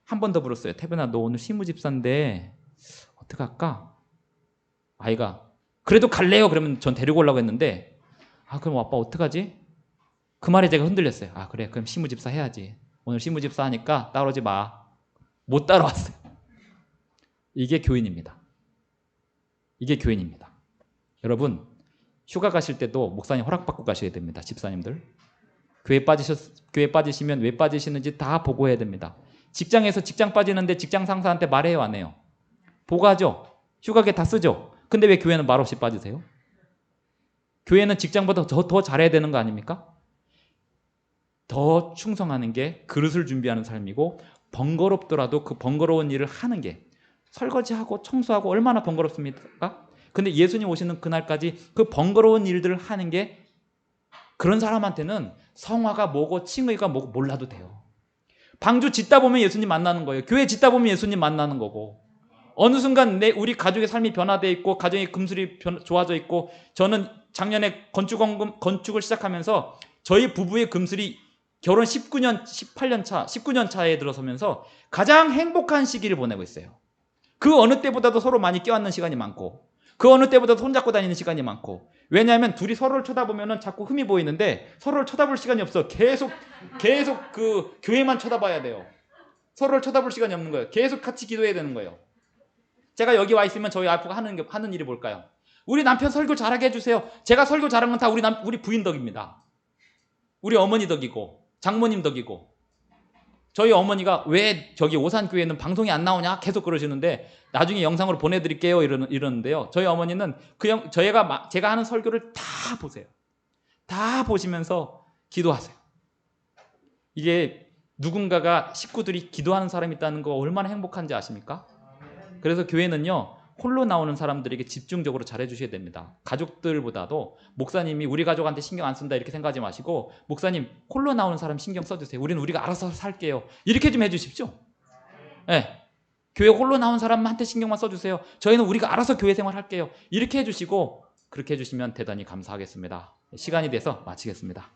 한 번 더 물었어요. 태변아, 너 오늘 시무집사인데 어떡할까? 아이가 그래도 갈래요. 그러면 전 데리고 오려고 했는데 그럼 아빠 어떡하지? 그 말에 제가 흔들렸어요. 그래, 그럼 시무집사 해야지. 오늘 시무집사 하니까 따라오지 마. 못 따라왔어요. 이게 교인입니다. 이게 교인입니다. 여러분, 휴가 가실 때도 목사님 허락받고 가셔야 됩니다. 집사님들. 교회 빠지시면 왜 빠지시는지 다 보고해야 됩니다. 직장에서 직장 빠지는데 직장 상사한테 말해요, 안 해요? 보고하죠. 휴가계 다 쓰죠. 근데 왜 교회는 말없이 빠지세요? 교회는 직장보다 더 잘해야 되는 거 아닙니까? 더 충성하는 게 그릇을 준비하는 삶이고, 번거롭더라도 그 번거로운 일을 하는 게, 설거지하고 청소하고 얼마나 번거롭습니까? 근데 예수님 오시는 그날까지 그 번거로운 일들을 하는 게, 그런 사람한테는 성화가 뭐고 칭의가 뭐고 몰라도 돼요. 방주 짓다 보면 예수님 만나는 거예요. 교회 짓다 보면 예수님 만나는 거고, 어느 순간 우리 가족의 삶이 변화되어 있고 가정의 금술이 좋아져 있고, 저는 작년에 건축을 시작하면서 저희 부부의 금술이 결혼 19년 차에 들어서면서 가장 행복한 시기를 보내고 있어요. 그 어느 때보다도 서로 많이 껴안는 시간이 많고, 그 어느 때보다도 손잡고 다니는 시간이 많고. 왜냐하면 둘이 서로를 쳐다보면 자꾸 흠이 보이는데 서로를 쳐다볼 시간이 없어. 계속 그 교회만 쳐다봐야 돼요. 서로를 쳐다볼 시간이 없는 거예요. 계속 같이 기도해야 되는 거예요. 제가 여기 와 있으면 저희 와이프가 하는 일이 뭘까요? 우리 남편 설교 잘하게 해주세요. 제가 설교 잘한 건 다 우리 부인 덕입니다. 우리 어머니 덕이고 장모님 덕이고. 저희 어머니가 왜 저기 오산교회는 방송이 안 나오냐 계속 그러시는데, 나중에 영상으로 보내드릴게요 이러는데요. 저희 어머니는 제가 하는 설교를 다 보세요. 다 보시면서 기도하세요. 이게 누군가가 식구들이 기도하는 사람이 있다는 거 얼마나 행복한지 아십니까? 그래서 교회는요, 홀로 나오는 사람들에게 집중적으로 잘해주셔야 됩니다. 가족들보다도 목사님이 우리 가족한테 신경 안 쓴다 이렇게 생각하지 마시고, 목사님 홀로 나오는 사람 신경 써주세요. 우리가 알아서 살게요. 이렇게 좀 해주십시오. 네. 교회 홀로 나온 사람한테 신경만 써주세요. 저희는 우리가 알아서 교회 생활 할게요. 이렇게 해주시고, 그렇게 해주시면 대단히 감사하겠습니다. 시간이 돼서 마치겠습니다.